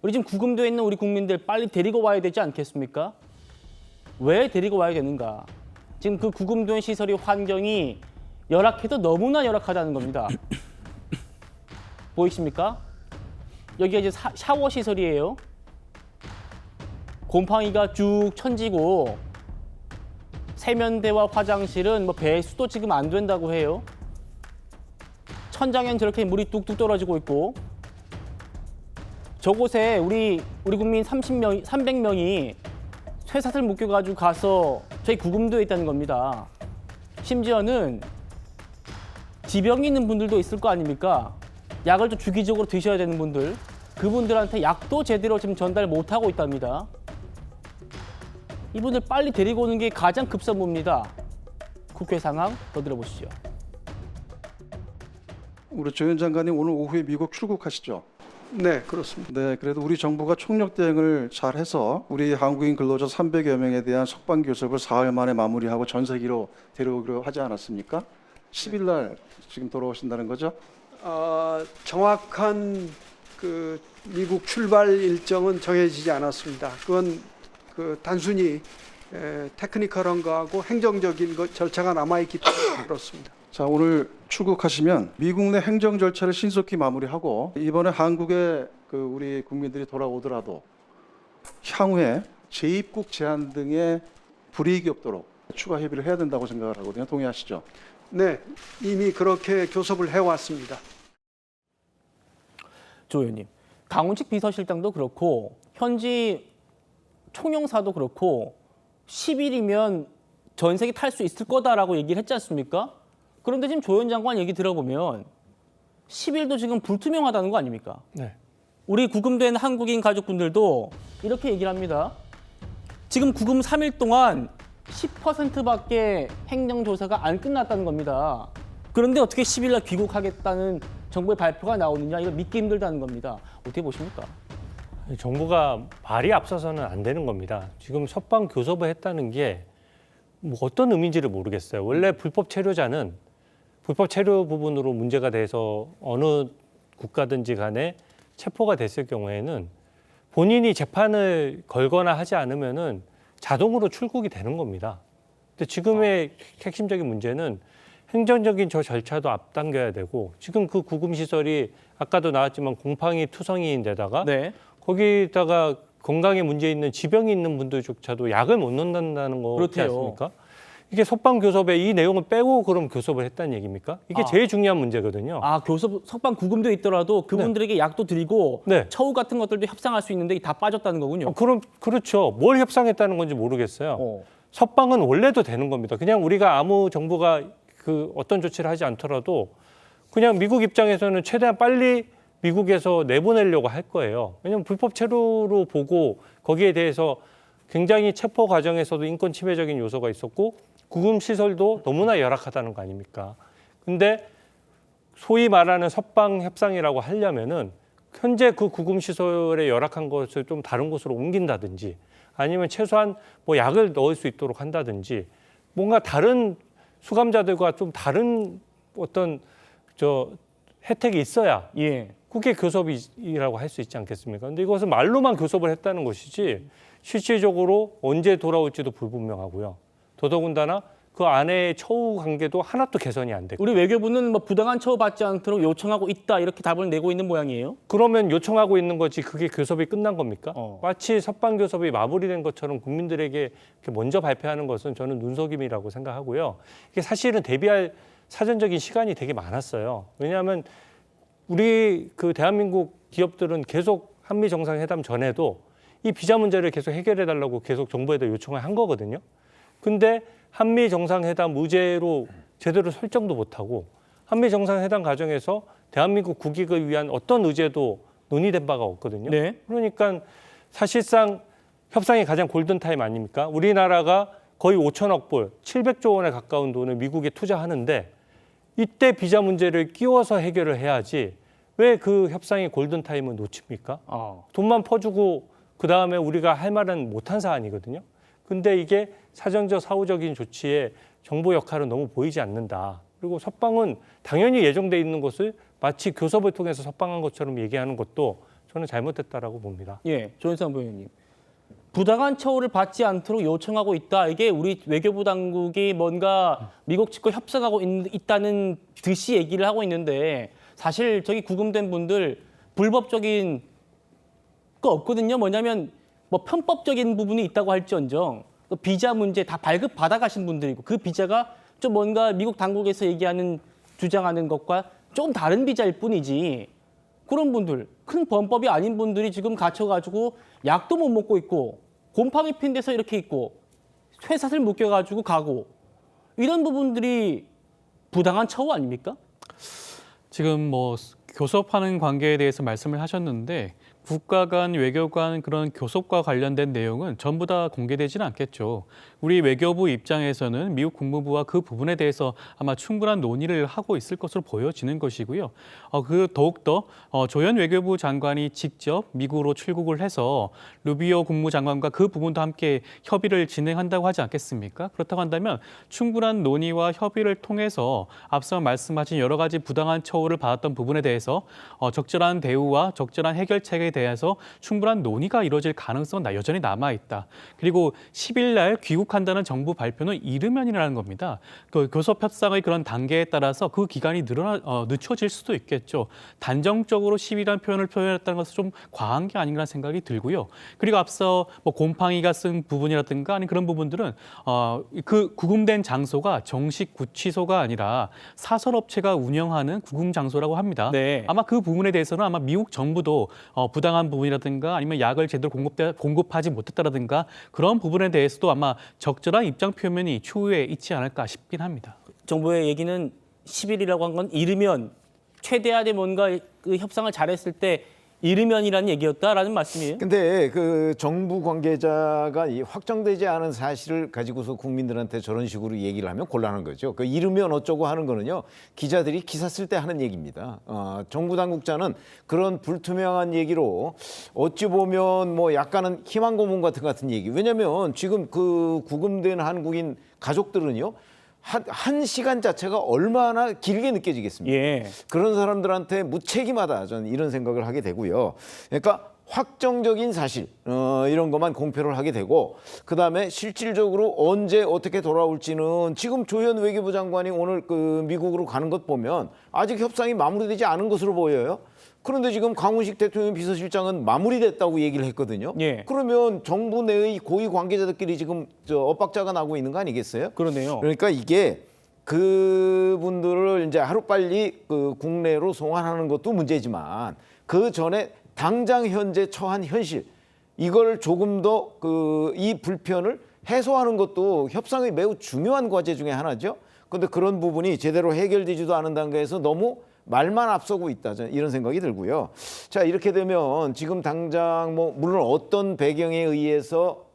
우리 지금 구금도에 있는 우리 국민들 빨리 데리고 와야 되지 않겠습니까? 왜 데리고 와야 되는가? 지금 그 구금도의 시설이 환경이 열악해도 너무나 열악하다는 겁니다. 보이십니까? 여기가 이제 샤워 시설이에요. 곰팡이가 쭉 천지고 세면대와 화장실은 뭐 배수도 지금 안 된다고 해요. 천장엔 저렇게 물이 뚝뚝 떨어지고 있고 저곳에 우리 국민 300명이 쇠사슬 묶여가지고 가서 저희 구금도에 있다는 겁니다. 심지어는 지병이 있는 분들도 있을 거 아닙니까? 약을 좀 주기적으로 드셔야 되는 분들, 그분들한테 약도 제대로 지금 전달 못하고 있답니다. 이분들 빨리 데리고 오는 게 가장 급선무입니다. 국회 상황 더 들어보시죠. 우리 조현 장관님 오늘 오후에 미국 출국하시죠? 네, 그렇습니다. 네, 그래도 우리 정부가 총력 대응을 잘해서 우리 한국인 근로자 300여 명에 대한 석방 교섭을 4월 만에 마무리하고 전세기로 데려오기로 하지 않았습니까? 10일 날 지금 돌아오신다는 거죠? 정확한 그 미국 출발 일정은 정해지지 않았습니다. 그건 단순히 테크니컬한 거하고 행정적인 절차가 남아있기 때문에 그렇습니다. 자, 오늘 출국하시면 미국 내 행정 절차를 신속히 마무리하고 이번에 한국에 우리 국민들이 돌아오더라도 향후에 재입국 제한 등의 불이익이 없도록 추가 협의를 해야 된다고 생각을 하거든요. 동의하시죠? 네, 이미 그렇게 교섭을 해왔습니다. 조 의원님, 강훈식 비서실장도 그렇고 현지 총영사도 그렇고 10일이면 전세기 탈 수 있을 거다라고 얘기를 했지 않습니까? 그런데 지금 조현 장관 얘기 들어보면 10일도 지금 불투명하다는 거 아닙니까? 네. 우리 구금된 한국인 가족분들도 이렇게 얘기를 합니다. 지금 구금 3일 동안 10%밖에 행정조사가 안 끝났다는 겁니다. 그런데 어떻게 10일 날 귀국하겠다는 정부의 발표가 나오느냐, 이거 믿기 힘들다는 겁니다. 어떻게 보십니까? 정부가 말이 앞서서는 안 되는 겁니다. 지금 석방 교섭을 했다는 게 뭐 어떤 의미인지를 모르겠어요. 원래 불법 체류자는 불법 체류 부분으로 문제가 돼서 어느 국가든지 간에 체포가 됐을 경우에는 본인이 재판을 걸거나 하지 않으면은 자동으로 출국이 되는 겁니다. 근데 지금의 핵심적인 문제는 행정적인 저 절차도 앞당겨야 되고 지금 그 구금 시설이 아까도 나왔지만 곰팡이 투성이인데다가 네. 거기다가 건강에 문제 있는 지병이 있는 분들조차도 약을 못 넣는다는 거지 그렇대요. 않습니까? 이게 석방 교섭에 이 내용을 빼고 그럼 교섭을 했다는 얘기입니까? 이게 제일 중요한 문제거든요. 교섭 석방 구금도에 있더라도 그분들에게 약도 드리고 네. 처우 같은 것들도 협상할 수 있는데 다 빠졌다는 거군요. 그럼 그렇죠. 뭘 협상했다는 건지 모르겠어요. 석방은 원래도 되는 겁니다. 그냥 우리가 아무 정부가 어떤 조치를 하지 않더라도 그냥 미국 입장에서는 최대한 빨리 미국에서 내보내려고 할 거예요. 왜냐하면 불법 체류로 보고 거기에 대해서 굉장히 체포 과정에서도 인권 침해적인 요소가 있었고 구금 시설도 너무나 열악하다는 거 아닙니까? 근데 소위 말하는 석방 협상이라고 하려면은 현재 그 구금 시설의 열악한 것을 좀 다른 곳으로 옮긴다든지 아니면 최소한 뭐 약을 넣을 수 있도록 한다든지 뭔가 다른 수감자들과 좀 다른 어떤 혜택이 있어야 그게 교섭이라고 할 수 있지 않겠습니까? 근데 이것은 말로만 교섭을 했다는 것이지 실질적으로 언제 돌아올지도 불분명하고요. 더더군다나 그 안에의 처우 관계도 하나도 개선이 안 됐고. 우리 외교부는 뭐 부당한 처우 받지 않도록 요청하고 있다 이렇게 답을 내고 있는 모양이에요. 그러면 요청하고 있는 거지 그게 교섭이 끝난 겁니까? 마치 석방 교섭이 마무리된 것처럼 국민들에게 이렇게 먼저 발표하는 것은 저는 눈속임이라고 생각하고요. 이게 사실은 대비할 사전적인 시간이 되게 많았어요. 왜냐하면 우리 대한민국 기업들은 계속 한미 정상회담 전에도 이 비자 문제를 계속 해결해달라고 계속 정부에다 요청을 한 거거든요. 근데 한미 정상회담 무죄로 제대로 설정도 못하고 한미 정상회담 과정에서 대한민국 국익을 위한 어떤 의제도 논의된 바가 없거든요. 네. 그러니까 사실상 협상이 가장 골든타임 아닙니까? 우리나라가 거의 5천억 불, 700조 원에 가까운 돈을 미국에 투자하는데 이때 비자 문제를 끼워서 해결을 해야지 왜 그 협상의 골든타임을 놓칩니까? 돈만 퍼주고 그다음에 우리가 할 말은 못한 사안이거든요. 근데 이게 사정적 사후적인 조치에 정부 역할은 너무 보이지 않는다. 그리고 석방은 당연히 예정돼 있는 것을 마치 교섭을 통해서 석방한 것처럼 얘기하는 것도 저는 잘못됐다라고 봅니다. 예, 조현상 부위원님. 부당한 처우를 받지 않도록 요청하고 있다. 이게 우리 외교부 당국이 뭔가 미국 측과 협상하고 있다는 듯이 얘기를 하고 있는데 사실 저기 구금된 분들 불법적인 거 없거든요. 뭐냐면 뭐 편법적인 부분이 있다고 할지언정 그 비자 문제 다 발급 받아가신 분들이고 그 비자가 좀 뭔가 미국 당국에서 얘기하는 주장하는 것과 좀 다른 비자일 뿐이지 그런 분들 큰 범법이 아닌 분들이 지금 갇혀가지고 약도 못 먹고 있고 곰팡이 핀 데서 이렇게 있고 쇠사슬 묶여가지고 가고 이런 부분들이 부당한 처우 아닙니까? 지금 뭐 교섭하는 관계에 대해서 말씀을 하셨는데 국가 간 외교 간 그런 교섭과 관련된 내용은 전부 다 공개되지는 않겠죠. 우리 외교부 입장에서는 미국 국무부와 그 부분에 대해서 아마 충분한 논의를 하고 있을 것으로 보여지는 것이고요. 그 더욱더 조현 외교부 장관이 직접 미국으로 출국을 해서 루비오 국무장관과 그 부분도 함께 협의를 진행한다고 하지 않겠습니까? 그렇다고 한다면 충분한 논의와 협의를 통해서 앞서 말씀하신 여러 가지 부당한 처우를 받았던 부분에 대해서 적절한 대우와 적절한 해결책에 대해서 충분한 논의가 이루어질 가능성은 여전히 남아있다. 그리고 10일 날 귀국한다는 정부 발표는 이르면이라는 겁니다. 그 교섭 협상의 그런 단계에 따라서 그 기간이 늦춰질 수도 있겠죠. 단정적으로 10일이라는 표현을 표현했다는 것은 좀 과한 게 아닌가 생각이 들고요. 그리고 앞서 뭐 곰팡이가 쓴 부분이라든가 아니 그런 부분들은 그 구금된 장소가 정식 구치소가 아니라 사설업체가 운영하는 구금 장소라고 합니다. 네. 아마 그 부분에 대해서는 아마 미국 정부도 부당한 부분이라든가 아니면 약을 제대로 공급하지 못했다라든가 그런 부분에 대해서도 아마 적절한 입장 표명이 추후에 있지 않을까 싶긴 합니다. 정부의 얘기는 10일이라고 한 건 이르면 최대한의 뭔가 그 협상을 잘했을 때 이르면이라는 얘기였다라는 말씀이에요. 근데 그 정부 관계자가 이 확정되지 않은 사실을 가지고서 국민들한테 저런 식으로 얘기를 하면 곤란한 거죠. 그 이르면 어쩌고 하는 거는요. 기자들이 기사 쓸 때 하는 얘기입니다. 정부 당국자는 그런 불투명한 얘기로 어찌 보면 뭐 약간은 희망 고문 같은 얘기. 왜냐하면 지금 그 구금된 한국인 가족들은요. 한 시간 자체가 얼마나 길게 느껴지겠습니까? 예. 그런 사람들한테 무책임하다 저는 이런 생각을 하게 되고요. 그러니까 확정적인 사실 이런 것만 공표를 하게 되고 그다음에 실질적으로 언제 어떻게 돌아올지는 지금 조현 외교부 장관이 오늘 그 미국으로 가는 것 보면 아직 협상이 마무리되지 않은 것으로 보여요. 그런데 지금 강훈식 대통령 비서실장은 마무리됐다고 얘기를 했거든요. 예. 그러면 정부 내의 고위 관계자들끼리 지금 엇박자가 나고 있는 거 아니겠어요? 그러네요. 그러니까 이게 그분들을 이제 하루빨리 그 국내로 송환하는 것도 문제지만 그 전에 당장 현재 처한 현실 이걸 조금 더 그 이 불편을 해소하는 것도 협상의 매우 중요한 과제 중에 하나죠. 그런데 그런 부분이 제대로 해결되지도 않은 단계에서 너무 말만 앞서고 있다. 저는 이런 생각이 들고요. 자, 이렇게 되면 지금 당장 뭐 물론 어떤 배경에 의해서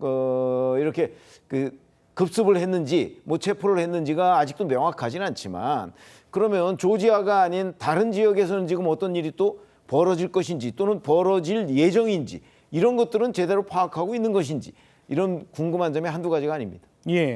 이렇게 그 급습을 했는지 뭐 체포를 했는지가 아직도 명확하지는 않지만 그러면 조지아가 아닌 다른 지역에서는 지금 어떤 일이 또 벌어질 것인지 또는 벌어질 예정인지 이런 것들은 제대로 파악하고 있는 것인지 이런 궁금한 점이 한두 가지가 아닙니다. 예.